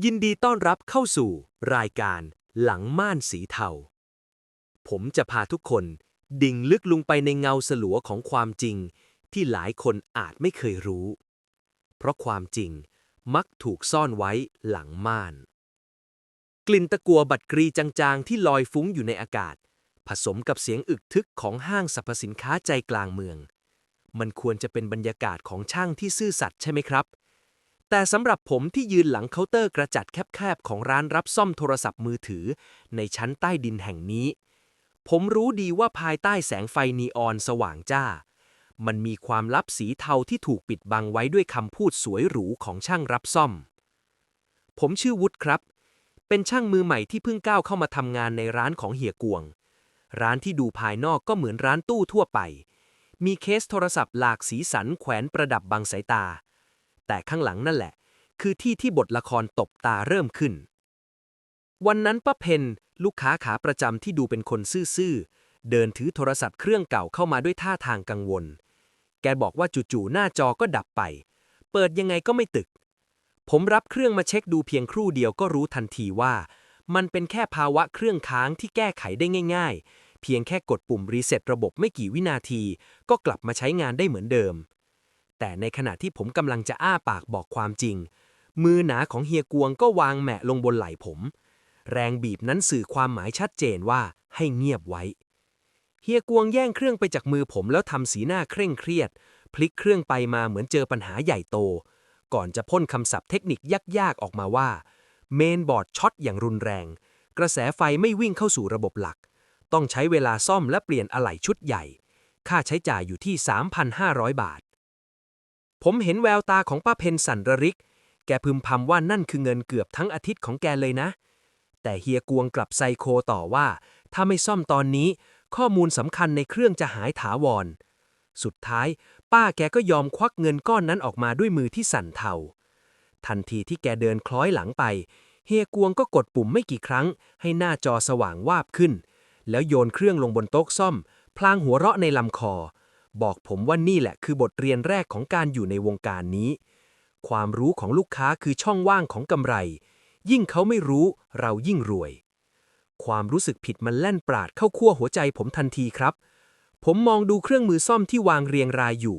ยินดีต้อนรับเข้าสู่รายการหลังม่านสีเทาผมจะพาทุกคนดิ่งลึกลงไปในเงาสลัวของความจริงที่หลายคนอาจไม่เคยรู้เพราะความจริงมักถูกซ่อนไว้หลังม่านกลิ่นตะกั่วบัดกรีจางๆที่ลอยฟุ้งอยู่ในอากาศผสมกับเสียงอึกทึกของห้างสรรพสินค้าใจกลางเมืองมันควรจะเป็นบรรยากาศของช่างที่ซื่อสัตย์ใช่ไหมครับแต่สำหรับผมที่ยืนหลังเคาน์เตอร์กระจัดแคบๆของร้านรับซ่อมโทรศัพท์มือถือในชั้นใต้ดินแห่งนี้ผมรู้ดีว่าภายใต้แสงไฟนีออนสว่างจ้ามันมีความลับสีเทาที่ถูกปิดบังไว้ด้วยคำพูดสวยหรูของช่างรับซ่อมผมชื่อวุฒิครับเป็นช่างมือใหม่ที่เพิ่งก้าวเข้ามาทำงานในร้านของเฮียกวงร้านที่ดูภายนอกก็เหมือนร้านตู้ทั่วไปมีเคสโทรศัพท์หลากสีสันแขวนประดับบังสายตาแต่ข้างหลังนั่นแหละคือที่บทละครตบตาเริ่มขึ้นวันนั้นป้าเพนลูกค้าขาประจำที่ดูเป็นคนซื่อๆเดินถือโทรศัพท์เครื่องเก่าเข้ามาด้วยท่าทางกังวลแกบอกว่าจู่ๆหน้าจอก็ดับไปเปิดยังไงก็ไม่ตึกผมรับเครื่องมาเช็คดูเพียงครู่เดียวก็รู้ทันทีว่ามันเป็นแค่ภาวะเครื่องค้างที่แก้ไขได้ง่ายๆเพียงแค่กดปุ่มรีเซ็ตระบบไม่กี่วินาทีก็กลับมาใช้งานได้เหมือนเดิมแต่ในขณะที่ผมกำลังจะอ้าปากบอกความจริงมือหนาของเฮียกวงก็วางแหมะลงบนไหล่ผมแรงบีบนั้นสื่อความหมายชัดเจนว่าให้เงียบไว้เฮียกวงแย่งเครื่องไปจากมือผมแล้วทำสีหน้าเคร่งเครียดพลิกเครื่องไปมาเหมือนเจอปัญหาใหญ่โตก่อนจะพ่นคำศัพท์เทคนิคยากๆออกมาว่าเมนบอร์ดช็อตอย่างรุนแรงกระแสไฟไม่วิ่งเข้าสู่ระบบหลักต้องใช้เวลาซ่อมและเปลี่ยนอะไหล่ชุดใหญ่ค่าใช้จ่ายอยู่ที่ 3,500 บาทผมเห็นแววตาของป้าเพนสั่นระริกแกพึมพำว่านั่นคือเงินเกือบทั้งอาทิตย์ของแกเลยนะแต่เฮียกวงกลับไซโคต่อว่าถ้าไม่ซ่อมตอนนี้ข้อมูลสำคัญในเครื่องจะหายถาวรสุดท้ายป้าแกก็ยอมควักเงินก้อนนั้นออกมาด้วยมือที่สั่นเทาทันทีที่แกเดินคล้อยหลังไปเฮียกวงก็กดปุ่มไม่กี่ครั้งให้หน้าจอสว่างวาบขึ้นแล้วโยนเครื่องลงบนโต๊ะซ่อมพลางหัวเราะในลำคอบอกผมว่านี่แหละคือบทเรียนแรกของการอยู่ในวงการนี้ความรู้ของลูกค้าคือช่องว่างของกำไรยิ่งเขาไม่รู้เรายิ่งรวยความรู้สึกผิดมันแล่นปราดเข้าขั้วหัวใจผมทันทีครับผมมองดูเครื่องมือซ่อมที่วางเรียงรายอยู่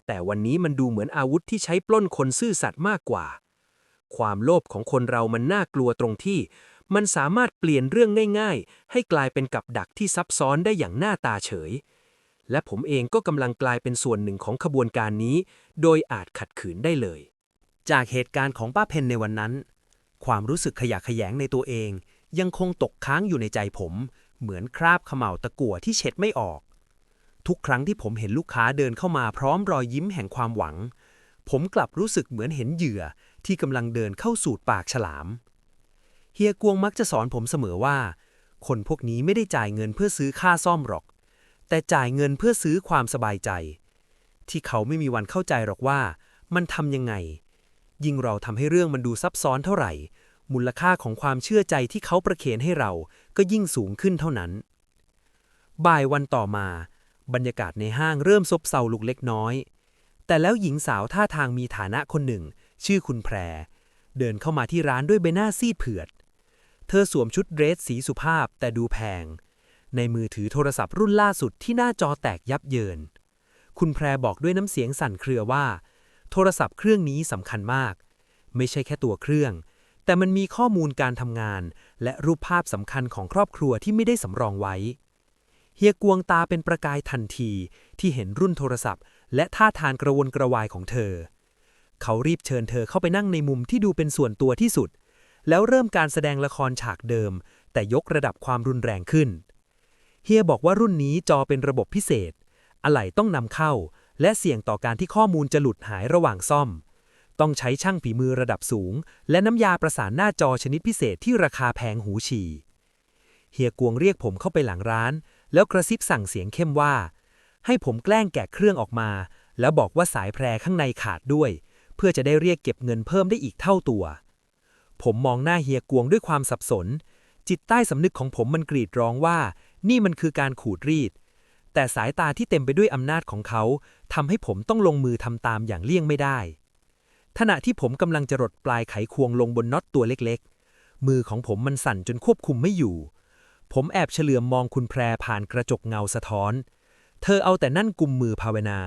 แต่วันนี้มันดูเหมือนอาวุธที่ใช้ปล้นคนซื่อสัตย์มากกว่าความโลภของคนเรามันน่ากลัวตรงที่มันสามารถเปลี่ยนเรื่องง่ายๆให้กลายเป็นกับดักที่ซับซ้อนได้อย่างหน้าตาเฉยและผมเองก็กำลังกลายเป็นส่วนหนึ่งของขบวนการนี้โดยอาจขัดขืนได้เลยจากเหตุการณ์ของป้าเพนในวันนั้นความรู้สึกขยะแขยงในตัวเองยังคงตกค้างอยู่ในใจผมเหมือนคราบเขม่าตะกั่วที่เช็ดไม่ออกทุกครั้งที่ผมเห็นลูกค้าเดินเข้ามาพร้อมรอยยิ้มแห่งความหวังผมกลับรู้สึกเหมือนเห็นเหยื่อที่กำลังเดินเข้าสู่ปากฉลามเฮียกวงมักจะสอนผมเสมอว่าคนพวกนี้ไม่ได้จ่ายเงินเพื่อซื้อค่าซ่อมหรอกแต่จ่ายเงินเพื่อซื้อความสบายใจที่เขาไม่มีวันเข้าใจหรอกว่ามันทำยังไงยิ่งเราทำให้เรื่องมันดูซับซ้อนเท่าไหร่มูลค่าของความเชื่อใจที่เขาประเคนให้เราก็ยิ่งสูงขึ้นเท่านั้นบ่ายวันต่อมาบรรยากาศในห้างเริ่มซบเซาลงเล็กน้อยแต่แล้วหญิงสาวท่าทางมีฐานะคนหนึ่งชื่อคุณแพรเดินเข้ามาที่ร้านด้วยใบหน้าซีดเผือดเธอสวมชุดเดรสสีสุภาพแต่ดูแพงในมือถือโทรศัพท์รุ่นล่าสุดที่หน้าจอแตกยับเยินคุณแพรบอกด้วยน้ำเสียงสั่นเครือว่าโทรศัพท์เครื่องนี้สำคัญมากไม่ใช่แค่ตัวเครื่องแต่มันมีข้อมูลการทำงานและรูปภาพสำคัญของครอบครัวที่ไม่ได้สำรองไว้เฮียกวงตาเป็นประกายทันทีที่เห็นรุ่นโทรศัพท์และท่าทางกระวนกระวายของเธอเขารีบเชิญเธอเข้าไปนั่งในมุมที่ดูเป็นส่วนตัวที่สุดแล้วเริ่มการแสดงละครฉากเดิมแต่ยกระดับความรุนแรงขึ้นเฮียบอกว่ารุ่นนี้จอเป็นระบบพิเศษอะไหล่ต้องนำเข้าและเสี่ยงต่อการที่ข้อมูลจะหลุดหายระหว่างซ่อมต้องใช้ช่างฝีมือระดับสูงและน้ำยาประสานหน้าจอชนิดพิเศษที่ราคาแพงหูฉี่เฮียกวงเรียกผมเข้าไปหลังร้านแล้วกระซิบสั่งเสียงเข้มว่าให้ผมแกล้งแกะเครื่องออกมาแล้วบอกว่าสายแพรข้างในขาดด้วยเพื่อจะได้เรียกเก็บเงินเพิ่มได้อีกเท่าตัวผมมองหน้าเฮียกวงด้วยความสับสนจิตใต้สำนึกของผมมันกรีดร้องว่านี่มันคือการขูดรีดแต่สายตาที่เต็มไปด้วยอำนาจของเขาทำให้ผมต้องลงมือทำตามอย่างเลี่ยงไม่ได้ ขณะที่ผมกำลังจะรดปลายไขควงลงบนน็อตตัวเล็กๆมือของผมมันสั่นจนควบคุมไม่อยู่ผมแอบเฉลือมมองคุณแพรผ่านกระจกเงาสะท้อนเธอเอาแต่นั่นกุมมือภาวนา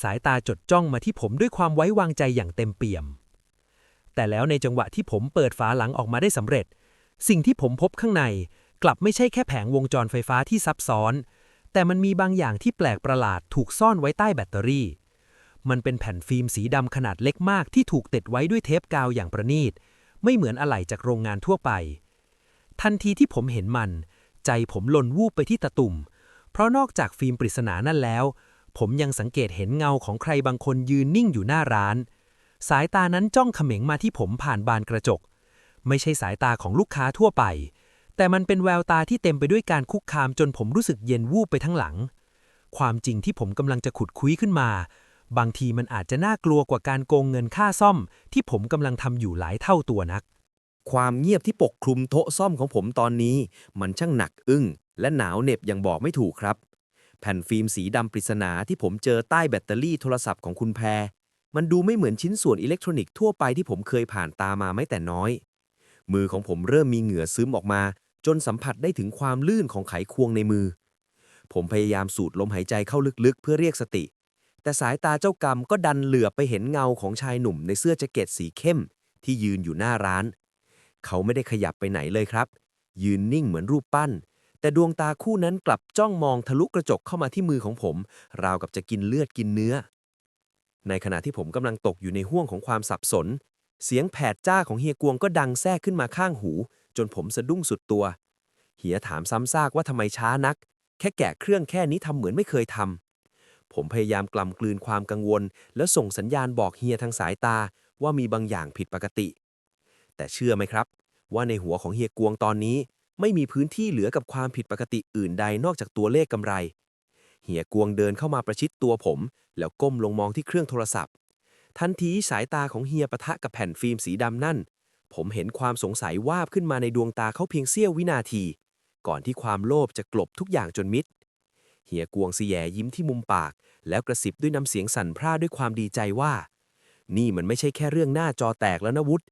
สายตาจดจ้องมาที่ผมด้วยความไว้วางใจอย่างเต็มเปี่ยมแต่แล้วในจังหวะที่ผมเปิดฝาหลังออกมาได้สำเร็จสิ่งที่ผมพบข้างในกลับไม่ใช่แค่แผงวงจรไฟฟ้าที่ซับซ้อนแต่มันมีบางอย่างที่แปลกประหลาดถูกซ่อนไว้ใต้แบตเตอรี่มันเป็นแผ่นฟิล์มสีดำขนาดเล็กมากที่ถูกติดไว้ด้วยเทปกาวอย่างประณีตไม่เหมือนอะไหล่จากโรงงานทั่วไปทันทีที่ผมเห็นมันใจผมหล่นวูบไปที่ตะตุ่มเพราะนอกจากฟิล์มปริศนานั่นแล้วผมยังสังเกตเห็นเงาของใครบางคนยืนนิ่งอยู่หน้าร้านสายตานั้นจ้องเขม็งมาที่ผมผ่านบานกระจกไม่ใช่สายตาของลูกค้าทั่วไปแต่มันเป็นแววตาที่เต็มไปด้วยการคุกคามจนผมรู้สึกเย็นวูบไปทั้งหลังความจริงที่ผมกำลังจะขุดคุยขึ้นมาบางทีมันอาจจะน่ากลัวกว่าการโกงเงินค่าซ่อมที่ผมกำลังทำอยู่หลายเท่าตัวนักความเงียบที่ปกคลุมโต๊ะซ่อมของผมตอนนี้มันช่างหนักอึ้งและหนาวเหน็บอย่างบอกไม่ถูกครับแผ่นฟิล์มสีดำปริศนาที่ผมเจอใต้แบตเตอรี่โทรศัพท์ของคุณแพรมันดูไม่เหมือนชิ้นส่วนอิเล็กทรอนิกส์ทั่วไปที่ผมเคยผ่านตามาไม่แต่น้อยมือของผมเริ่มมีเหงื่อซึมออกมาจนสัมผัสได้ถึงความลื่นของไขควงในมือผมพยายามสูดลมหายใจเข้าลึกๆเพื่อเรียกสติแต่สายตาเจ้ากรรมก็ดันเหลือบไปเห็นเงาของชายหนุ่มในเสื้อแจ็คเก็ตสีเข้มที่ยืนอยู่หน้าร้านเขาไม่ได้ขยับไปไหนเลยครับยืนนิ่งเหมือนรูปปั้นแต่ดวงตาคู่นั้นกลับจ้องมองทะลุกระจกเข้ามาที่มือของผมราวกับจะกินเลือดกินเนื้อในขณะที่ผมกำลังตกอยู่ในห้วงของความสับสนเสียงแผดจ้าของเฮียกวงก็ดังแทรกขึ้นมาข้างหูจนผมสะดุ้งสุดตัวเฮียถามซ้ำซากว่าทำไมช้านักแค่แกะเครื่องแค่นี้ทำเหมือนไม่เคยทำผมพยายามกล่ำกลืนความกังวลแล้วส่งสัญญาณบอกเฮียทางสายตาว่ามีบางอย่างผิดปกติแต่เชื่อไหมครับว่าในหัวของเฮียกวงตอนนี้ไม่มีพื้นที่เหลือกับความผิดปกติอื่นใดนอกจากตัวเลขกำไรเฮียกวงเดินเข้ามาประชิดตัวผมแล้วก้มลงมองที่เครื่องโทรศัพท์ทันทีสายตาของเฮียปะทะกับแผ่นฟิล์มสีดำนั่นผมเห็นความสงสัยวาบขึ้นมาในดวงตาเขาเพียงเสี้ยววินาทีก่อนที่ความโลภจะกลบทุกอย่างจนมิดเฮียกวงเสียยิ้มที่มุมปากแล้วกระซิบด้วยน้ำเสียงสั่นพร่าด้วยความดีใจว่านี่มันไม่ใช่แค่เรื่องหน้าจอแตกแล้วนะวุฒิ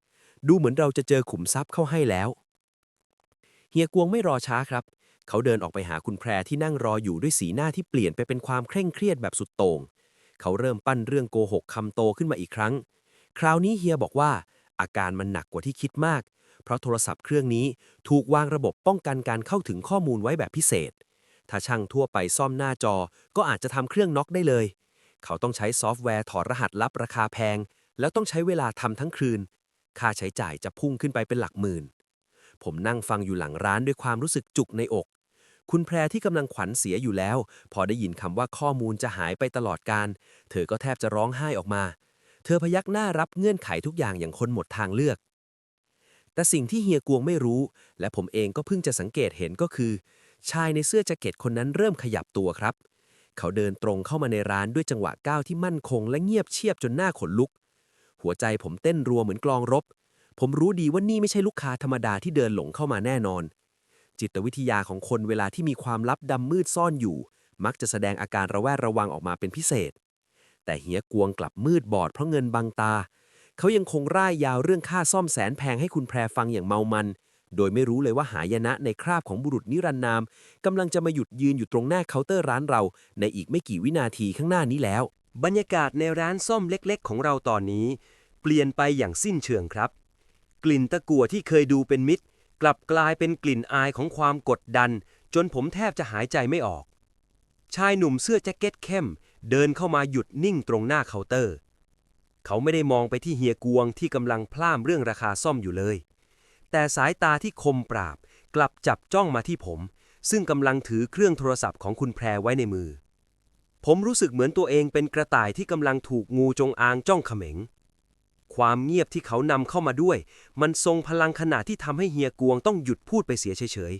ดูเหมือนเราจะเจอขุมทรัพย์เข้าให้แล้วเฮียกวงไม่รอช้าครับเขาเดินออกไปหาคุณแพรที่นั่งรออยู่ด้วยสีหน้าที่เปลี่ยนไปเป็นความเคร่งเครียดแบบสุดโต่งเขาเริ่มปั้นเรื่องโกหกคำโตขึ้นมาอีกครั้งคราวนี้เฮียบอกว่าอาการมันหนักกว่าที่คิดมากเพราะโทรศัพท์เครื่องนี้ถูกวางระบบป้องกันการเข้าถึงข้อมูลไว้แบบพิเศษถ้าช่างทั่วไปซ่อมหน้าจอก็อาจจะทำเครื่องน็อกได้เลยเขาต้องใช้ซอฟต์แวร์ถอดรหัสลับราคาแพงแล้วต้องใช้เวลาทำทั้งคืนค่าใช้จ่ายจะพุ่งขึ้นไปเป็นหลักหมื่นผมนั่งฟังอยู่หลังร้านด้วยความรู้สึกจุกในอกคุณแพรที่กำลังขวัญเสียอยู่แล้วพอได้ยินคำว่าข้อมูลจะหายไปตลอดกาลเธอก็แทบจะร้องไห้ออกมาเธอพยักหน้ารับเงื่อนไขทุกอย่างอย่างคนหมดทางเลือกแต่สิ่งที่เฮียกวงไม่รู้และผมเองก็เพิ่งจะสังเกตเห็นก็คือชายในเสื้อแจ็คเก็ตคนนั้นเริ่มขยับตัวครับเขาเดินตรงเข้ามาในร้านด้วยจังหวะก้าวที่มั่นคงและเงียบเชียบจนหน้าขนลุกหัวใจผมเต้นรัวเหมือนกลองรบผมรู้ดีว่านี่ไม่ใช่ลูกค้าธรรมดาที่เดินหลงเข้ามาแน่นอนจิตวิทยาของคนเวลาที่มีความลับดำมืดซ่อนอยู่มักจะแสดงอาการระแวดระวังออกมาเป็นพิเศษแต่เฮียกวงกลับมืดบอดเพราะเงินบังตาเขายังคงร่ายยาวเรื่องค่าซ่อมแสนแพงให้คุณแพรฟังอย่างเมามันโดยไม่รู้เลยว่าหายนะในคราบของบุรุษนิรันดร์นามกำลังจะมาหยุดยืนอยู่ตรงหน้าเคาน์เตอร์ร้านเราในอีกไม่กี่วินาทีข้างหน้านี้แล้วบรรยากาศในร้านซ่อมเล็กๆของเราตอนนี้เปลี่ยนไปอย่างสิ้นเชิงครับกลิ่นตะกั่วที่เคยดูเป็นมิตรกลับกลายเป็นกลิ่นอายของความกดดันจนผมแทบจะหายใจไม่ออกชายหนุ่มเสื้อแจ็คเก็ตเข้มเดินเข้ามาหยุดนิ่งตรงหน้าเคาน์เตอร์เขาไม่ได้มองไปที่เฮียกวงที่กำลังพล่ามเรื่องราคาซ่อมอยู่เลยแต่สายตาที่คมปราบกลับจับจ้องมาที่ผมซึ่งกำลังถือเครื่องโทรศัพท์ของคุณแพรไว้ในมือผมรู้สึกเหมือนตัวเองเป็นกระต่ายที่กำลังถูกงูจงอางจ้องเขม็งความเงียบที่เขานำเข้ามาด้วยมันทรงพลังขนาดที่ทำให้เฮียกวงต้องหยุดพูดไปเสียเฉย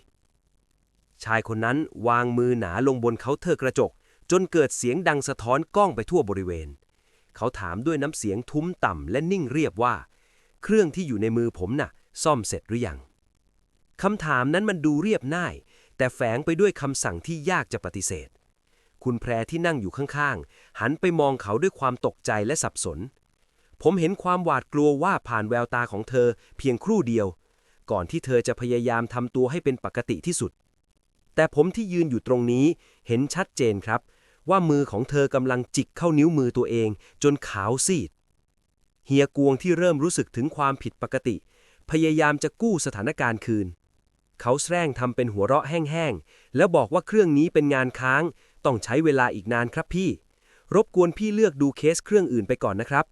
ๆชายคนนั้นวางมือหนาลงบนเคาน์เตอร์กระจกจนเกิดเสียงดังสะท้อนก้องไปทั่วบริเวณเขาถามด้วยน้ำเสียงทุ้มต่ำและนิ่งเรียบว่าเครื่องที่อยู่ในมือผมน่ะซ่อมเสร็จหรือยังคำถามนั้นมันดูเรียบง่ายแต่แฝงไปด้วยคำสั่งที่ยากจะปฏิเสธคุณแพรที่นั่งอยู่ข้างๆหันไปมองเขาด้วยความตกใจและสับสน ผมเห็นความหวาดกลัวว่าผ่านแววตาของเธอเพียงครู่เดียวก่อนที่เธอจะพยายามทำตัวให้เป็นปกติที่สุดแต่ผมที่ยืนอยู่ตรงนี้เห็นชัดเจนครับว่ามือของเธอกำลังจิกเข้านิ้วมือตัวเองจนขาวซีดเฮียกวงที่เริ่มรู้สึกถึงความผิดปกติพยายามจะกู้สถานการณ์คืนเขาแสร้งทำเป็นหัวเราะแห้งๆแล้วบอกว่าเครื่องนี้เป็นงานค้างต้องใช้เวลาอีกนานครับพี่รบกวนพี่เลือกดูเคสเครื่องอื่นไปก่อนนะครับ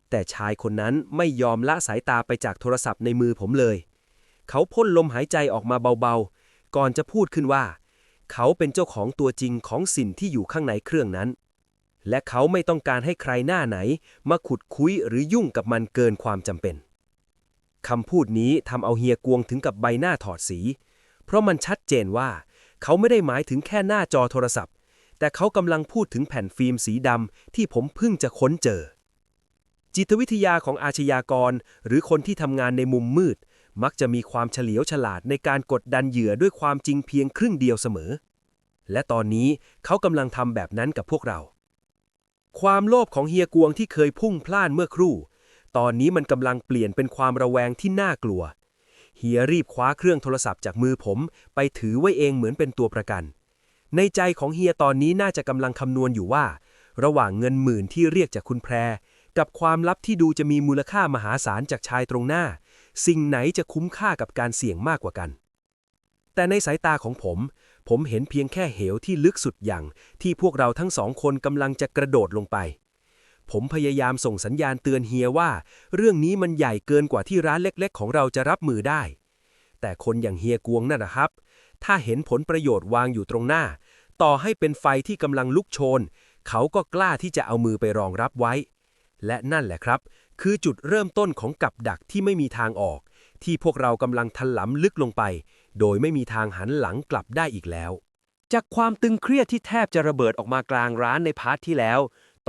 แต่ชายคนนั้นไม่ยอมละสายตาไปจากโทรศัพท์ในมือผมเลยเขาพ่นลมหายใจออกมาเบาๆก่อนจะพูดขึ้นว่าเขาเป็นเจ้าของตัวจริงของสิ่งที่อยู่ข้างในเครื่องนั้นและเขาไม่ต้องการให้ใครหน้าไหนมาขุดคุ้ยหรือยุ่งกับมันเกินความจำเป็นคำพูดนี้ทำเอาเฮียกวงถึงกับใบหน้าถอดสีเพราะมันชัดเจนว่าเขาไม่ได้หมายถึงแค่หน้าจอโทรศัพท์แต่เขากำลังพูดถึงแผ่นฟิล์มสีดำที่ผมเพิ่งจะค้นเจอจิตวิทยาของอาชญากรหรือคนที่ทำงานในมุมมืดมักจะมีความเฉลียวฉลาดในการกดดันเหยื่อด้วยความจริงเพียงครึ่งเดียวเสมอและตอนนี้เขากำลังทำแบบนั้นกับพวกเราความโลภของเฮียกวงที่เคยพุ่งพล่านเมื่อครู่ตอนนี้มันกำลังเปลี่ยนเป็นความระแวงที่น่ากลัวเฮียรีบคว้าเครื่องโทรศัพท์จากมือผมไปถือไว้เองเหมือนเป็นตัวประกันในใจของเฮียตอนนี้น่าจะกำลังคำนวณอยู่ว่าระหว่างเงินหมื่นที่เรียกจากคุณแพรกับความลับที่ดูจะมีมูลค่ามหาศาลจากชายตรงหน้าสิ่งไหนจะคุ้มค่ากับการเสี่ยงมากกว่ากันแต่ในสายตาของผมเห็นเพียงแค่เหวที่ลึกสุดอย่างที่พวกเราทั้งสองคนกำลังจะกระโดดลงไปผมพยายามส่งสัญญาณเตือนเฮียว่าเรื่องนี้มันใหญ่เกินกว่าที่ร้านเล็กๆของเราจะรับมือได้แต่คนอย่างเฮียกวงนั่นนะครับถ้าเห็นผลประโยชน์วางอยู่ตรงหน้าต่อให้เป็นไฟที่กำลังลุกโชนเขาก็กล้าที่จะเอามือไปรองรับไว้และนั่นแหละครับคือจุดเริ่มต้นของกับดักที่ไม่มีทางออกที่พวกเรากำลังถลำลึกลงไปโดยไม่มีทางหันหลังกลับได้อีกแล้วจากความตึงเครียดที่แทบจะระเบิดออกมากลางร้านในพาร์ทที่แล้ว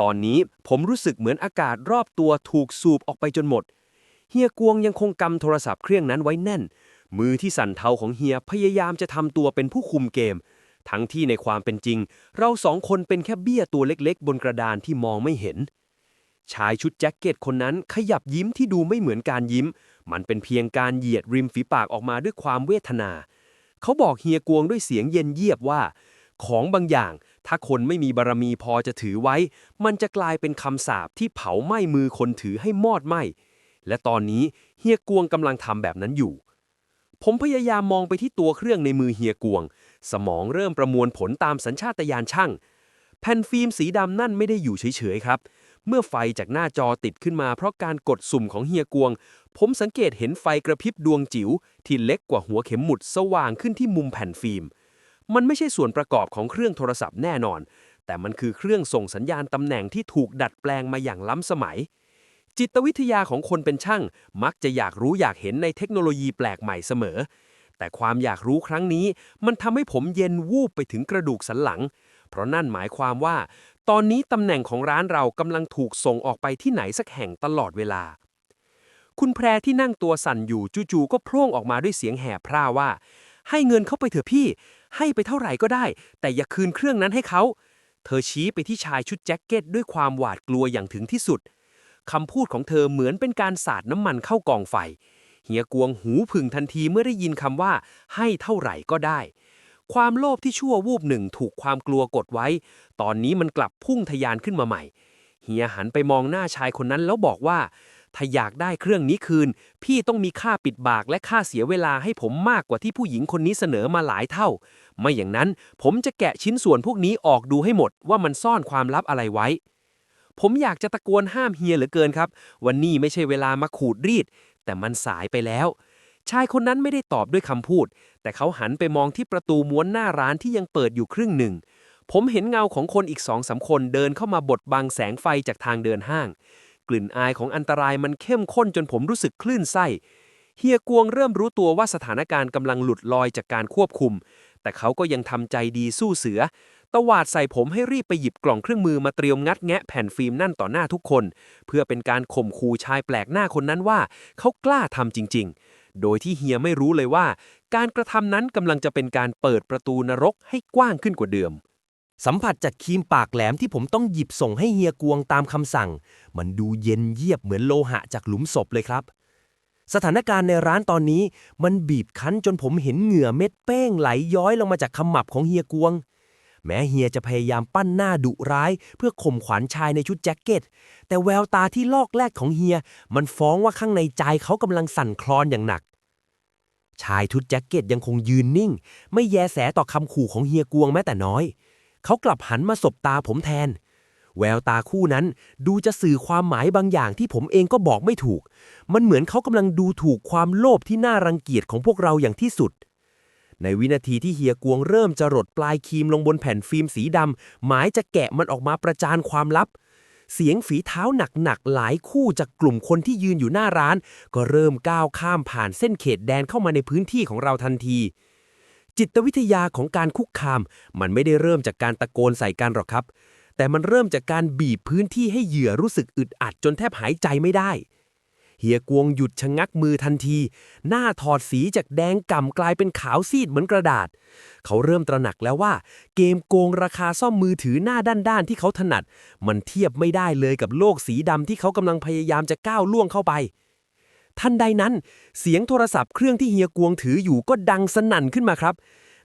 ตอนนี้ผมรู้สึกเหมือนอากาศรอบตัวถูกสูบออกไปจนหมดเฮียกวงยังคงกำโทรศัพท์เครื่องนั้นไว้แน่นมือที่สั่นเทาของเฮียพยายามจะทำตัวเป็นผู้คุมเกมทั้งที่ในความเป็นจริงเราสองคนเป็นแค่เบี้ยตัวเล็กๆบนกระดานที่มองไม่เห็นชายชุดแจ็คเก็ตคนนั้นขยับยิ้มที่ดูไม่เหมือนการยิ้มมันเป็นเพียงการเหยียดริมฝีปากออกมาด้วยความเวทนาเขาบอกเฮียกวงด้วยเสียงเย็นเยียบว่าของบางอย่างถ้าคนไม่มีบารมีพอจะถือไว้มันจะกลายเป็นคำสาปที่เผาไหม้มือคนถือให้มอดไหม้และตอนนี้เฮียกวงกำลังทำแบบนั้นอยู่ผมพยายามมองไปที่ตัวเครื่องในมือเฮียกวงสมองเริ่มประมวลผลตามสัญชาตญาณช่างแผ่นฟิล์มสีดำนั่นไม่ได้อยู่เฉยๆครับเมื่อไฟจากหน้าจอติดขึ้นมาเพราะการกดสุ่มของเฮียกวงผมสังเกตเห็นไฟกระพริบดวงจิ๋วที่เล็กกว่าหัวเข็มหมุดสว่างขึ้นที่มุมแผ่นฟิล์มมันไม่ใช่ส่วนประกอบของเครื่องโทรศัพท์แน่นอนแต่มันคือเครื่องส่งสัญญาณตำแหน่งที่ถูกดัดแปลงมาอย่างล้ำสมัยจิตวิทยาของคนเป็นช่างมักจะอยากรู้อยากเห็นในเทคโนโลยีแปลกใหม่เสมอแต่ความอยากรู้ครั้งนี้มันทำให้ผมเย็นวูบไปถึงกระดูกสันหลังเพราะนั่นหมายความว่าตอนนี้ตำแหน่งของร้านเรากำลังถูกส่งออกไปที่ไหนสักแห่งตลอดเวลาคุณแพรที่นั่งตัวสั่นอยู่จู่ๆก็โพล่งออกมาด้วยเสียงแหบพร่าว่าให้เงินเข้าไปเถอะพี่ให้ไปเท่าไหร่ก็ได้แต่อย่าคืนเครื่องนั้นให้เขาเธอชี้ไปที่ชายชุดแจ็คเก็ตด้วยความหวาดกลัวอย่างถึงที่สุดคำพูดของเธอเหมือนเป็นการสาดน้ำมันเข้ากองไฟเฮียกวงหูผึ่งทันทีเมื่อได้ยินคำว่าให้เท่าไหร่ก็ได้ความโลภที่ชั่ววูบหนึ่งถูกความกลัวกดไว้ตอนนี้มันกลับพุ่งทะยานขึ้นมาใหม่เฮียหันไปมองหน้าชายคนนั้นแล้วบอกว่าถ้าอยากได้เครื่องนี้คืนพี่ต้องมีค่าปิดปากและค่าเสียเวลาให้ผมมากกว่าที่ผู้หญิงคนนี้เสนอมาหลายเท่าไม่อย่างนั้นผมจะแกะชิ้นส่วนพวกนี้ออกดูให้หมดว่ามันซ่อนความลับอะไรไว้ผมอยากจะตะโกนห้ามเฮียเหลือเกินครับวันนี้ไม่ใช่เวลามาขูดรีดแต่มันสายไปแล้วชายคนนั้นไม่ได้ตอบด้วยคำพูดแต่เขาหันไปมองที่ประตูม้วนหน้าร้านที่ยังเปิดอยู่ครึ่งหนึ่งผมเห็นเงาของคนอีก2-3 คนเดินเข้ามาบดบังแสงไฟจากทางเดินห้างกลิ่นอายของอันตรายมันเข้มข้นจนผมรู้สึกคลื่นไส้เฮียกวงเริ่มรู้ตัวว่าสถานการณ์กำลังหลุดลอยจากการควบคุมแต่เขาก็ยังทำใจดีสู้เสือตวาดใส่ผมให้รีบไปหยิบกล่องเครื่องมือมาเตรียมงัดแงะแผ่นฟิล์มนั่นต่อหน้าทุกคนเพื่อเป็นการข่มขู่ชายแปลกหน้าคนนั้นว่าเขากล้าทำจริงๆโดยที่เฮียไม่รู้เลยว่าการกระทำนั้นกำลังจะเป็นการเปิดประตูนรกให้กว้างขึ้นกว่าเดิม สัมผัสจากครีมปากแหลมที่ผมต้องหยิบส่งให้เฮียกวงตามคำสั่งมันดูเย็นเยียบเหมือนโลหะจากหลุมศพเลยครับสถานการณ์ในร้านตอนนี้มันบีบคั้นจนผมเห็นเหงื่อเม็ดเป้งไหลย้อยลงมาจากขมับของเฮียกวงแม้เฮียจะพยายามปั้นหน้าดุร้ายเพื่อข่มขวัญชายในชุดแจ็คเก็ตแต่แววตาที่ลอกแลกของเฮียมันฟ้องว่าข้างในใจเขากำลังสั่นคลอนอย่างหนักชายชุดแจ็คเก็ตยังคงยืนนิ่งไม่แยแสต่อคำขู่ของเฮียกวงแม้แต่น้อยเขากลับหันมาสบตาผมแทนแววตาคู่นั้นดูจะสื่อความหมายบางอย่างที่ผมเองก็บอกไม่ถูกมันเหมือนเขากำลังดูถูกความโลภที่น่ารังเกียจของพวกเราอย่างที่สุดในวินาทีที่เฮียกวงเริ่มจะรดปลายครีมลงบนแผ่นฟิล์มสีดำหมายจะแกะมันออกมาประจานความลับเสียงฝีเท้าหนักๆหลายคู่จากกลุ่มคนที่ยืนอยู่หน้าร้านก็เริ่มก้าวข้ามผ่านเส้นเขตแดนเข้ามาในพื้นที่ของเราทันทีจิตวิทยาของการคุกคามมันไม่ได้เริ่มจากการตะโกนใส่กันหรอกครับแต่มันเริ่มจากการบีบพื้นที่ให้เหยื่อรู้สึกอึดอัดจนแทบหายใจไม่ได้เฮียกวงหยุดชะงักมือทันทีหน้าถอดสีจากแดงก่ำกลายเป็นขาวซีดเหมือนกระดาษเขาเริ่มตระหนักแล้วว่าเกมโกงราคาซ่อมมือถือหน้าด้านๆที่เขาถนัดมันเทียบไม่ได้เลยกับโลกสีดำที่เขากำลังพยายามจะก้าวล่วงเข้าไปทันใดนั้นเสียงโทรศัพท์เครื่องที่เฮียกวงถืออยู่ก็ดังสนั่นขึ้นมาครับ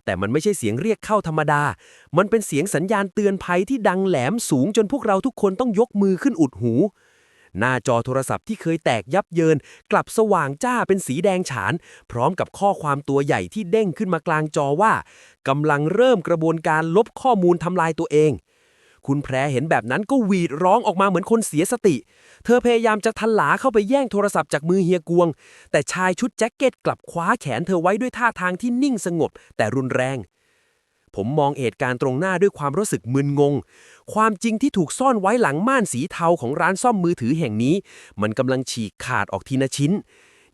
แต่มันไม่ใช่เสียงเรียกเข้าธรรมดามันเป็นเสียงสัญญาณเตือนภัยที่ดังแหลมสูงจนพวกเราทุกคนต้องยกมือขึ้นอุดหูหน้าจอโทรศัพท์ที่เคยแตกยับเยินกลับสว่างจ้าเป็นสีแดงฉานพร้อมกับข้อความตัวใหญ่ที่เด้งขึ้นมากลางจอว่ากำลังเริ่มกระบวนการลบข้อมูลทำลายตัวเองคุณแพรเห็นแบบนั้นก็หวีดร้องออกมาเหมือนคนเสียสติเธอพยายามจะทลาเข้าไปแย่งโทรศัพท์จากมือเฮียกวงแต่ชายชุดแจ็คเก็ตกลับคว้าแขนเธอไว้ด้วยท่าทางที่นิ่งสงบแต่รุนแรงผมมองเหตุการณ์ตรงหน้าด้วยความรู้สึกมึนงงความจริงที่ถูกซ่อนไว้หลังม่านสีเทาของร้านซ่อมมือถือแห่งนี้มันกำลังฉีกขาดออกทีละชิ้น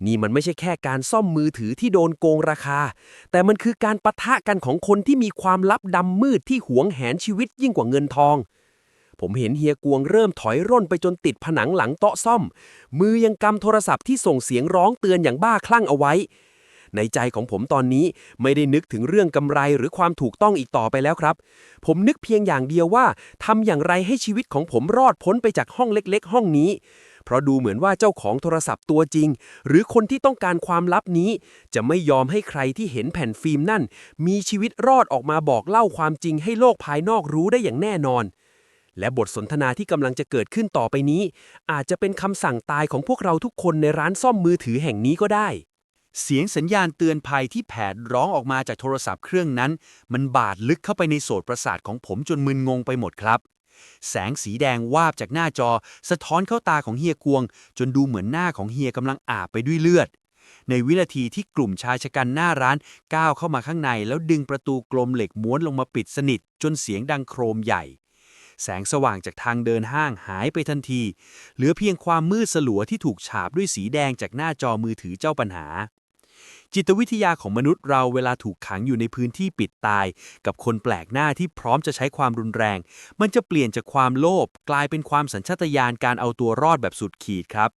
นี่มันไม่ใช่แค่การซ่อมมือถือที่โดนโกงราคาแต่มันคือการปะทะกันของคนที่มีความลับดำมืดที่หวงแหนชีวิตยิ่งกว่าเงินทองผมเห็นเฮียกวงเริ่มถอยร่นไปจนติดผนังหลังโต๊ะซ่อมมือยังกำโทรศัพท์ที่ส่งเสียงร้องเตือนอย่างบ้าคลั่งเอาไว้ในใจของผมตอนนี้ไม่ได้นึกถึงเรื่องกำไรหรือความถูกต้องอีกต่อไปแล้วครับผมนึกเพียงอย่างเดียวว่าทำอย่างไรให้ชีวิตของผมรอดพ้นไปจากห้องเล็กๆห้องนี้เพราะดูเหมือนว่าเจ้าของโทรศัพท์ตัวจริงหรือคนที่ต้องการความลับนี้จะไม่ยอมให้ใครที่เห็นแผ่นฟิล์มนั่นมีชีวิตรอดออกมาบอกเล่าความจริงให้โลกภายนอกรู้ได้อย่างแน่นอนและบทสนทนาที่กำลังจะเกิดขึ้นต่อไปนี้อาจจะเป็นคำสั่งตายของพวกเราทุกคนในร้านซ่อมมือถือแห่งนี้ก็ได้เสียงสัญญาณเตือนภัยที่แผดร้องออกมาจากโทรศัพท์เครื่องนั้นมันบาดลึกเข้าไปในโสตประสาทของผมจนมึนงงไปหมดครับแสงสีแดงวาบจากหน้าจอสะท้อนเข้าตาของเฮียกวงจนดูเหมือนหน้าของเฮียกำลังอาบไปด้วยเลือดในวินาทีที่กลุ่มชายชะกันหน้าร้านก้าวเข้ามาข้างในแล้วดึงประตูกลมเหล็กม้วนลงมาปิดสนิทจนเสียงดังโครมใหญ่แสงสว่างจากทางเดินห้างหายไปทันทีเหลือเพียงความมืดสลัวที่ถูกฉาบด้วยสีแดงจากหน้าจอมือถือเจ้าปัญหาจิตวิทยาของมนุษย์เราเวลาถูกขังอยู่ในพื้นที่ปิดตายกับคนแปลกหน้าที่พร้อมจะใช้ความรุนแรงมันจะเปลี่ยนจากความโลภกลายเป็นความสัญชาตญาณการเอาตัวรอดแบบสุดขีดครับ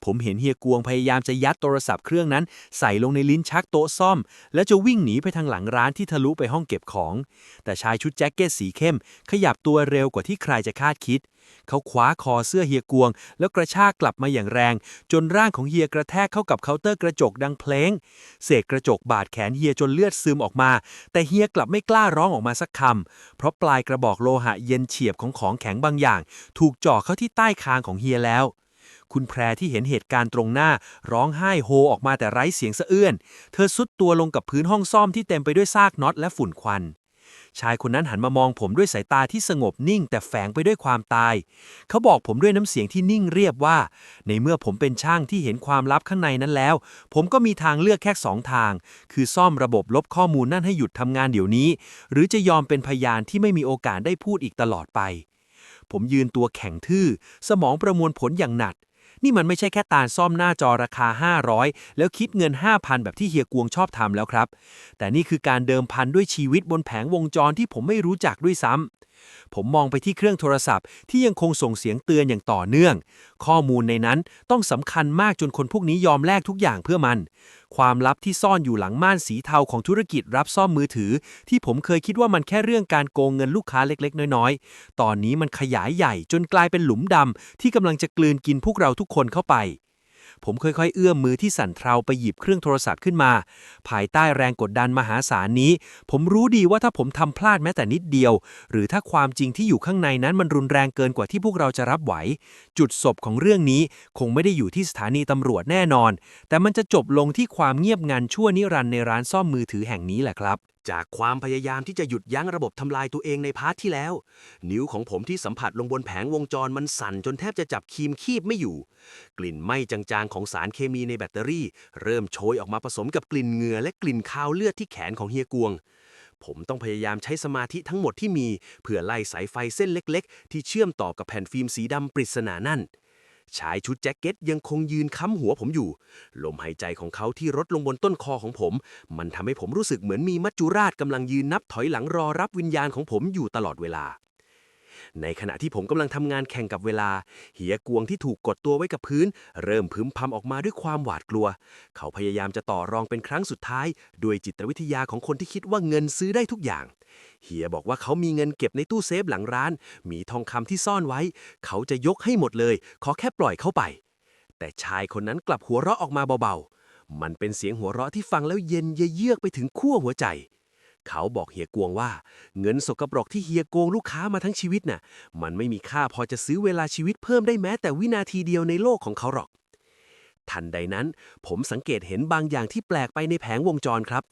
ผมเห็นเฮียกวงพยายามจะยัดโทรศัพท์เครื่องนั้นใส่ลงในลิ้นชักโต๊ะซ่อมแล้วจะวิ่งหนีไปทางหลังร้านที่ทะลุไปห้องเก็บของแต่ชายชุดแจ็คเก็ตสีเข้มขยับตัวเร็วกว่าที่ใครจะคาดคิดเขาคว้าคอเสื้อเฮียกวงแล้วกระชากกลับมาอย่างแรงจนร่างของเฮียกระแทกเข้ากับเคาน์เตอร์กระจกดังเพลงเศษกระจกบาดแขนเฮียจนเลือดซึมออกมาแต่เฮียกลับไม่กล้าร้องออกมาสักคำเพราะปลายกระบอกโลหะเย็นเฉียบของแข็งบางอย่างถูกจ่อเข้าที่ใต้คางของเฮียแล้วคุณแพรที่เห็นเหตุการณ์ตรงหน้าร้องไห้โฮออกมาแต่ไร้เสียงสะเอื้อนเธอซุดตัวลงกับพื้นห้องซ่อมที่เต็มไปด้วยซากน็อตและฝุ่นควันชายคนนั้นหันมามองผมด้วยสายตาที่สงบนิ่งแต่แฝงไปด้วยความตายเขาบอกผมด้วยน้ำเสียงที่นิ่งเรียบว่าในเมื่อผมเป็นช่างที่เห็นความลับข้างในนั้นแล้วผมก็มีทางเลือกแค่2 ทางคือซ่อมระบบลบข้อมูลนั่นให้หยุดทำงานเดี๋ยวนี้หรือจะยอมเป็นพยานที่ไม่มีโอกาสได้พูดอีกตลอดไปผมยืนตัวแข็งทื่อสมองประมวลผลอย่างหนักนี่มันไม่ใช่แค่การซ่อมหน้าจอราคา500แล้วคิดเงิน 5,000 แบบที่เฮียกวงชอบทำแล้วครับแต่นี่คือการเดิมพันด้วยชีวิตบนแผงวงจรที่ผมไม่รู้จักด้วยซ้ ผมมองไปที่เครื่องโทรศัพท์ที่ยังคงส่งเสียงเตือนอย่างต่อเนื่องข้อมูลในนั้นต้องสำคัญมากจนคนพวกนี้ยอมแลกทุกอย่างเพื่อมันความลับที่ซ่อนอยู่หลังม่านสีเทาของธุรกิจรับซ่อมมือถือที่ผมเคยคิดว่ามันแค่เรื่องการโกงเงินลูกค้าเล็กๆน้อยๆตอนนี้มันขยายใหญ่จนกลายเป็นหลุมดำที่กำลังจะกลืนกินพวกเราทุกคนเข้าไปผมค่อยๆเอื้อมมือที่สั่นเทาไปหยิบเครื่องโทรศัพท์ขึ้นมาภายใต้แรงกดดันมหาศาลนี้ผมรู้ดีว่าถ้าผมทำพลาดแม้แต่นิดเดียวหรือถ้าความจริงที่อยู่ข้างในนั้นมันรุนแรงเกินกว่าที่พวกเราจะรับไหวจุดจบของเรื่องนี้คงไม่ได้อยู่ที่สถานีตำรวจแน่นอนแต่มันจะจบลงที่ความเงียบงันชั่วนิรันดร์ในร้านซ่อมมือถือแห่งนี้แหละครับจากความพยายามที่จะหยุดยั้งระบบทำลายตัวเองในพาร์ทที่แล้ว นิ้วของผมที่สัมผัสลงบนแผงวงจรมันสั่นจนแทบจะจับครีมคีบไม่อยู่ กลิ่นไหม้จางๆของสารเคมีในแบตเตอรี่เริ่มโชยออกมาผสมกับกลิ่นเหงื่อและกลิ่นคาวเลือดที่แขนของเฮียกวง ผมต้องพยายามใช้สมาธิทั้งหมดที่มีเพื่อไล่สายไฟเส้นเล็กๆที่เชื่อมต่อกับแผ่นฟิล์มสีดำปริศนานั่น ชายชุดแจ็คเก็ตยังคงยืนค้ำหัวผมอยู่ ลมหายใจของเขาที่รดลงบนต้นคอของผม มันทำให้ผมรู้สึกเหมือนมีมัจจุราชกำลังยืนนับถอยหลังรอรับวิญญาณของผมอยู่ตลอดเวลา ในขณะที่ผมกำลังทำงานแข่งกับเวลา เหียกวงที่ถูกกดตัวไว้กับพื้น เริ่มพึมพำออกมาด้วยความหวาดกลัว เขาพยายามจะต่อรองเป็นครั้งสุดท้ายด้วยจิตวิทยาของคนที่คิดว่าเงินซื้อได้ทุกอย่าง เฮียบอกว่าเขามีเงินเก็บในตู้เซฟหลังร้าน มีทองคำที่ซ่อนไว้ เขาจะยกให้หมดเลย ขอแค่ปล่อยเขาไป แต่ชายคนนั้นกลับหัวเราะออกมาเบาๆ มันเป็นเสียงหัวเราะที่ฟังแล้วเย็นเยือกไปถึงขั้วหัวใจ เขาบอกเฮียกวงว่าเงินสกปรกที่เฮียโกงลูกค้ามาทั้งชีวิตน่ะ มันไม่มีค่าพอจะซื้อเวลาชีวิตเพิ่มได้แม้แต่วินาทีเดียวในโลกของเขาหรอก ทันใดนั้นผมสังเกตเห็นบางอย่างที่แปลกไปในแผงวงจรครับ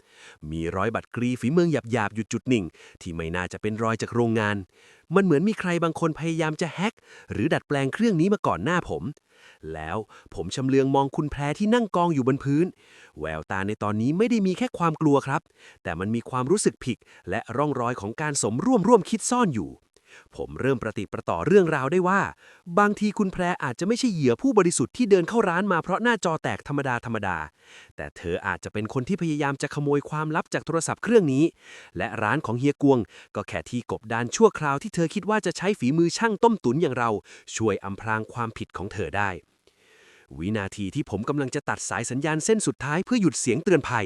มีรอยบัตรกรีฝีมือหยาบๆอยู่จุดหนึ่งที่ไม่น่าจะเป็นรอยจากโรงงาน มันเหมือนมีใครบางคนพยายามจะแฮ็กหรือดัดแปลงเครื่องนี้มาก่อนหน้าผม แล้วผมชำเลืองมองคุณแพรที่นั่งกองอยู่บนพื้น แววตาในตอนนี้ไม่ได้มีแค่ความกลัวครับ แต่มันมีความรู้สึกผิดและร่องรอยของการสมร่วมคิดซ่อนอยู่ ผมเริ่มประติดประต่อเรื่องราวได้ว่า บางทีคุณแพรอาจจะไม่ใช่เหยื่อผู้บริสุทธิ์ที่เดินเข้าร้านมาเพราะหน้าจอแตกธรรมดา แต่เธออาจจะเป็นคนที่พยายามจะขโมยความลับจากโทรศัพท์เครื่องนี้ และร้านของเฮียกวงก็แค่ที่กบดานชั่วคราวที่เธอคิดว่าจะใช้ฝีมือช่างต้มตุ๋นอย่างเรา ช่วยอำพรางความผิดของเธอได้ วินาทีที่ผมกำลังจะตัดสายสัญญาณเส้นสุดท้ายเพื่อหยุดเสียงเตือนภัย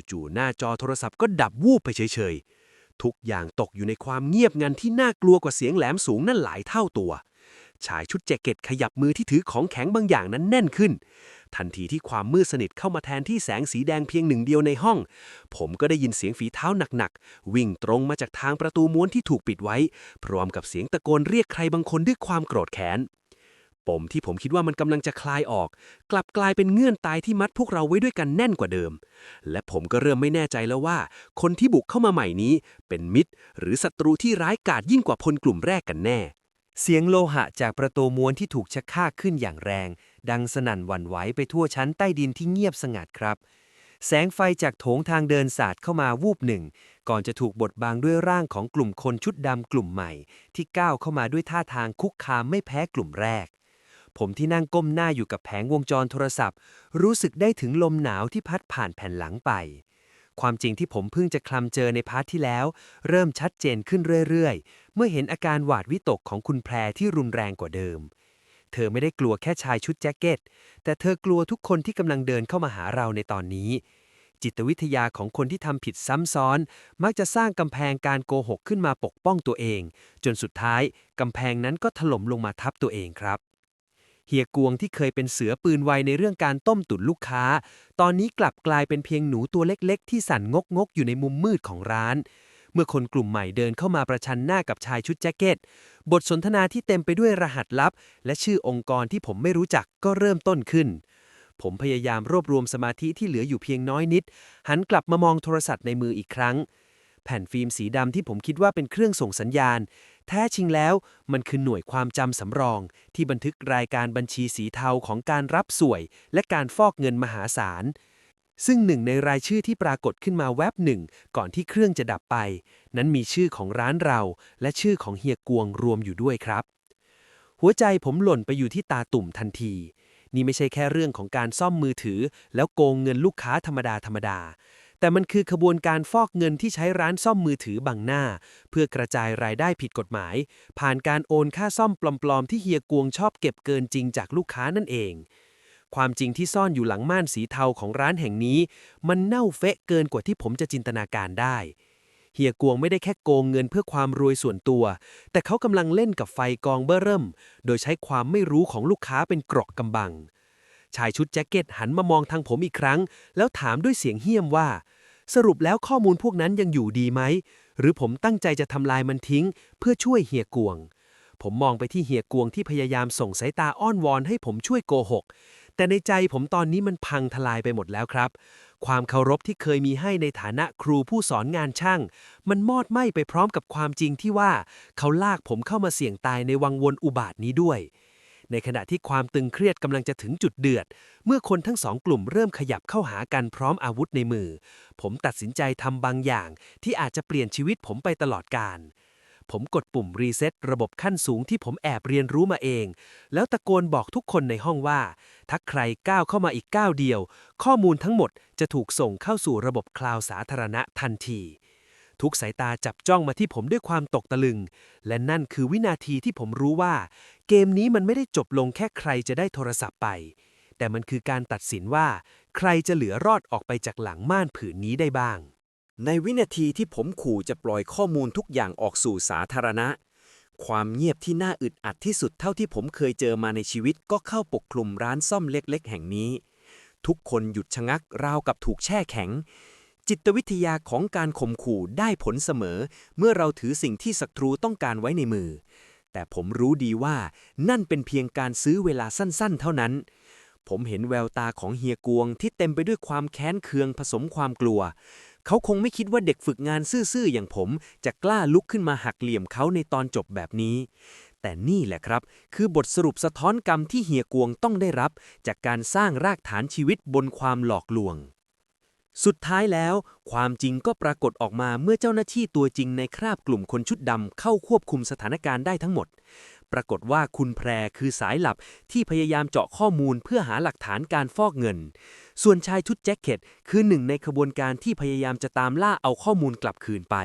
จู่ๆหน้าจอโทรศัพท์ก็ดับวูบไปเฉยๆทุกอย่างตกอยู่ในความเงียบงันที่น่ากลัวกว่าเสียงแหลมสูงนั่นหลายเท่าตัวชายชุดแจ็คเก็ตขยับมือที่ถือของแข็งบางอย่างนั้นแน่นขึ้นทันทีที่ความมืดสนิทเข้ามาแทนที่แสงสีแดงเพียงหนึ่งเดียวในห้องผมก็ได้ยินเสียงฝีเท้าหนักๆวิ่งตรงมาจากทางประตูม้วนที่ถูกปิดไว้พร้อมกับเสียงตะโกนเรียกใครบางคนด้วยความโกรธแค้นปมที่ผมคิดว่ามันกำลังจะคลายออกกลับกลายเป็นเงื่อนตายที่มัดพวกเราไว้ด้วยกันแน่นกว่าเดิมและผมก็เริ่มไม่แน่ใจแล้วว่าคนที่บุกเข้ามาใหม่นี้เป็นมิตรหรือศัตรูที่ร้ายกาจยิ่งกว่าพลกลุ่มแรกกันแน่เสียงโลหะจากประตูม้วนที่ถูกชักฆ่าขึ้นอย่างแรงดังสนั่นหวั่นไหวไปทั่วชั้นใต้ดินที่เงียบสงัดครับแสงไฟจากโถงทางเดินสาดเข้ามาวูบหนึ่งก่อนจะถูกบดบังด้วยร่างของกลุ่มคนชุดดำกลุ่มใหม่ที่ก้าวเข้ามาด้วยท่าทางคุกคามไม่แพ้กลุ่มแรกผมที่นั่งก้มหน้าอยู่กับแผงวงจรโทรศัพท์รู้สึกได้ถึงลมหนาวที่พัดผ่านแผ่นหลังไปความจริงที่ผมเพิ่งจะคลำเจอในพาร์ทที่แล้วเริ่มชัดเจนขึ้นเรื่อยๆเมื่อเห็นอาการหวาดวิตกของคุณแพรที่รุนแรงกว่าเดิมเธอไม่ได้กลัวแค่ชายชุดแจ็คเก็ตแต่เธอกลัวทุกคนที่กำลังเดินเข้ามาหาเราในตอนนี้จิตวิทยาของคนที่ทำผิดซ้ำซ้อนมักจะสร้างกำแพงการโกหกขึ้นมาปกป้องตัวเองจนสุดท้ายกำแพงนั้นก็ถล่มลงมาทับตัวเองครับเฮียกวงที่เคยเป็นเสือปืนไวในเรื่องการต้มตุ๋นลูกค้าตอนนี้กลับกลายเป็นเพียงหนูตัวเล็กๆที่สั่นงกอยู่ในมุมมืดของร้านเมื่อคนกลุ่มใหม่เดินเข้ามาประชันหน้ากับชายชุดแจ็คเก็ตบทสนทนาที่เต็มไปด้วยรหัสลับและชื่อองค์กรที่ผมไม่รู้จักก็เริ่มต้นขึ้นผมพยายามรวบรวมสมาธิที่เหลืออยู่เพียงน้อยนิดหันกลับมามองโทรศัพท์ในมืออีกครั้งแผ่นฟิล์มสีดำที่ผมคิดว่าเป็นเครื่องส่งสัญญาณแท้จริงแล้วมันคือหน่วยความจำสำรองที่บันทึกรายการบัญชีสีเทาของการรับสวยและการฟอกเงินมหาศาลซึ่งหนึ่งในรายชื่อที่ปรากฏขึ้นมาแวบหนึ่งก่อนที่เครื่องจะดับไปนั้นมีชื่อของร้านเราและชื่อของเฮียกวงรวมอยู่ด้วยครับหัวใจผมหล่นไปอยู่ที่ตาตุ่มทันทีนี่ไม่ใช่แค่เรื่องของการซ่อมมือถือแล้วโกงเงินลูกค้าธรรมดา แต่มันคือขบวนการฟอกเงินที่ใช้ร้านซ่อมมือถือบังหน้า เพื่อกระจายรายได้ผิดกฎหมาย ผ่านการโอนค่าซ่อมปลอมๆที่เฮียกวงชอบเก็บเกินจริงจากลูกค้านั่นเอง ความจริงที่ซ่อนอยู่หลังม่านสีเทาของร้านแห่งนี้ มันเน่าเฟะเกินกว่าที่ผมจะจินตนาการได้ เฮียกวงไม่ได้แค่โกงเงินเพื่อความรวยส่วนตัว แต่เขากำลังเล่นกับไฟกองเบ้อเริ่ม โดยใช้ความไม่รู้ของลูกค้าเป็นเกราะกำบัง ชายชุดแจ็คเก็ตหันมามองทางผมอีกครั้ง แล้วถามด้วยเสียงเหี้ยมว่า สรุปแล้วข้อมูลพวกนั้นยังอยู่ดีไหม หรือผมตั้งใจจะทำลายมันทิ้ง เพื่อช่วยเฮียกวง ผมมองไปที่เฮียกวงที่พยายามส่งสายตาอ้อนวอนให้ผมช่วยโกหก แต่ในใจผมตอนนี้มันพังทลายไปหมดแล้วครับ ความเคารพที่เคยมีให้ในฐานะครูผู้สอนงานช่าง มันมอดไหม้ไปพร้อมกับความจริงที่ว่า เขาลากผมเข้ามาเสี่ยงตายในวังวนอุบาทนี้ด้วย ในขณะที่ความตึงเครียดกำลังจะถึงจุดเดือด เมื่อคนทั้งสองกลุ่มเริ่มขยับเข้าหากันพร้อมอาวุธในมือ ผมตัดสินใจทำบางอย่างที่อาจจะเปลี่ยนชีวิตผมไปตลอดกาล ผมกดปุ่มรีเซ็ตระบบขั้นสูงที่ผมแอบเรียนรู้มาเอง แล้วตะโกนบอกทุกคนในห้องว่า ถ้าใครก้าวเข้ามาอีกก้าวเดียว ข้อมูลทั้งหมดจะถูกส่งเข้าสู่ระบบคลาวด์สาธารณะทันที ทุกสายตาจับจ้องมาที่ผมด้วยความตกตะลึง และนั่นคือวินาทีที่ผมรู้ว่า เกมนี้มันไม่ได้จบลงแค่ใครจะได้โทรศัพท์ไป แต่มันคือการตัดสินว่า ใครจะเหลือรอดออกไปจากหลังม่านผืนนี้ได้บ้าง ในวินาทีที่ผมขู่จะปล่อยข้อมูลทุกอย่างออกสู่สาธารณะ ความเงียบที่น่าอึดอัดที่สุดเท่าที่ผมเคยเจอมาในชีวิตก็เข้าปกคลุมร้านซ่อมเล็กๆแห่งนี้ ทุกคนหยุดชะงักราวกับถูกแช่แข็ง จิตวิทยาของการข่มขู่ได้ผลเสมอ เมื่อเราถือสิ่งที่ศัตรูต้องการไว้ในมือ แต่ผมรู้ดีว่านั่นเป็นเพียงการซื้อเวลาสั้นๆเท่านั้น ผมเห็นแววตาของเฮียกวงที่เต็มไปด้วยความแค้นเคืองผสมความกลัว เขาคงไม่คิดว่าเด็กฝึกงานซื่อๆอย่างผมจะกล้าลุกขึ้นมาหักเหลี่ยมเขาในตอนจบแบบนี้ แต่นี่แหละครับคือบทสรุปสะท้อนกรรมที่เฮียกวงต้องได้รับจากการสร้างรากฐานชีวิตบนความหลอกลวง สุดท้ายแล้วความจริงก็ปรากฏออกมาเมื่อเจ้าหน้าที่ตัวจริงในคราบกลุ่มคนชุดดำเข้าควบคุมสถานการณ์ได้ทั้งหมด ปรากฏว่าคุณแพรคือสายลับที่พยายามเจาะข้อมูลเพื่อหาหลักฐานการฟอกเงิน ส่วนชายชุดแจ็คเก็ตคือหนึ่งในขบวนการที่พยายามจะตามล่าเอาข้อมูลกลับคืนไป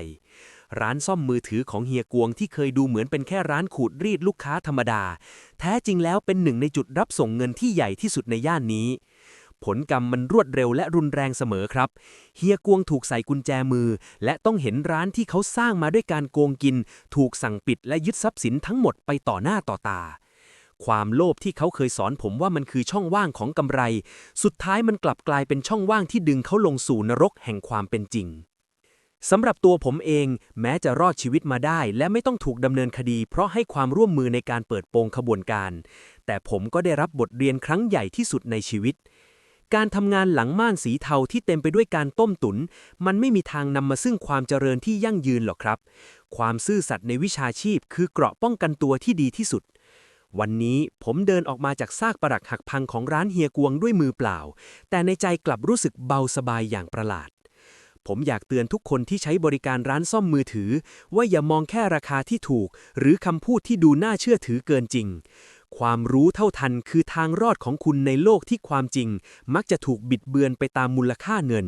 ร้านซ่อมมือถือของเฮียกวงที่เคยดูเหมือนเป็นแค่ร้านขูดรีดลูกค้าธรรมดา แท้จริงแล้วเป็นหนึ่งในจุดรับส่งเงินที่ใหญ่ที่สุดในย่านนี้ ผลกรรมมันรวดเร็วและรุนแรงเสมอครับเฮียกวงถูกใส่กุญแจมือและต้องเห็นร้านที่เขาสร้างมาด้วยการโกงกินถูกสั่งปิดและยึดทรัพย์สินทั้งหมดไปต่อหน้าต่อตาความโลภที่เขาเคยสอนผมว่ามันคือช่องว่างของกำไรสุดท้ายมันกลับกลายเป็นช่องว่างที่ดึงเขาลงสู่นรกแห่งความเป็นจริงสำหรับตัวผมเองแม้จะรอดชีวิตมาได้และไม่ต้องถูกดำเนินคดีเพราะให้ความร่วมมือในการเปิดโปงขบวนการแต่ผมก็ได้รับบทเรียนครั้งใหญ่ที่สุดในชีวิตการทำงานหลังม่านสีเทาที่เต็มไปด้วยการต้มตุ๋นมันไม่มีทางนำมาซึ่งความเจริญที่ยั่งยืนหรอกครับความซื่อสัตย์ในวิชาชีพคือเกราะป้องกันตัวที่ดีที่สุดวันนี้ผมเดินออกมาจากซากปรักหักพังของร้านเฮียกวงด้วยมือเปล่าแต่ในใจกลับรู้สึกเบาสบายอย่างประหลาดผมอยากเตือนทุกคนที่ใช้บริการร้านซ่อมมือถือว่าอย่ามองแค่ราคาที่ถูกหรือคำพูดที่ดูน่าเชื่อถือเกินจริงความรู้เท่าทันคือทางรอดของคุณในโลกที่ความจริงมักจะถูกบิดเบือนไปตามมูลค่าเงิน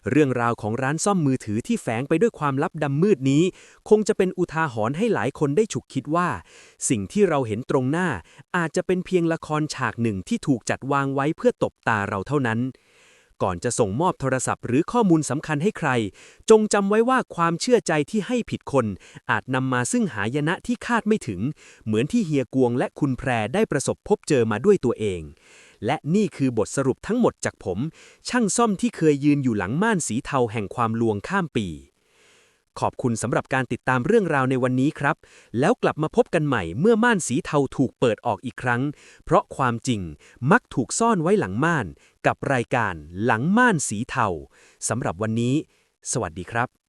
เรื่องราวของร้านซ่อมมือถือที่แฝงไปด้วยความลับดำมืดนี้คงจะเป็นอุทาหรณ์ให้หลายคนได้ฉุกคิดว่าสิ่งที่เราเห็นตรงหน้าอาจจะเป็นเพียงละครฉากหนึ่งที่ถูกจัดวางไว้เพื่อตบตาเราเท่านั้นก่อนจะส่งมอบโทรศัพท์หรือข้อมูลสำคัญให้ใครจงจำไว้ว่าความเชื่อใจที่ให้ผิดคนอาจนำมาซึ่งหายนะที่คาดไม่ถึงเหมือนที่เฮียกวงและคุณแพรได้ประสบพบเจอมาด้วยตัวเองและนี่คือบทสรุปทั้งหมดจากผมช่างซ่อมที่เคยยืนอยู่หลังม่านสีเทาแห่งความลวงข้ามปีขอบคุณสำหรับการติดตามเรื่องราวในวันนี้ครับแล้วกลับมาพบกันใหม่เมื่อม่านสีเทาถูกเปิดออกอีกครั้งเพราะความจริงมักถูกซ่อนไว้หลังม่านกับรายการหลังม่านสีเทาสำหรับวันนี้สวัสดีครับ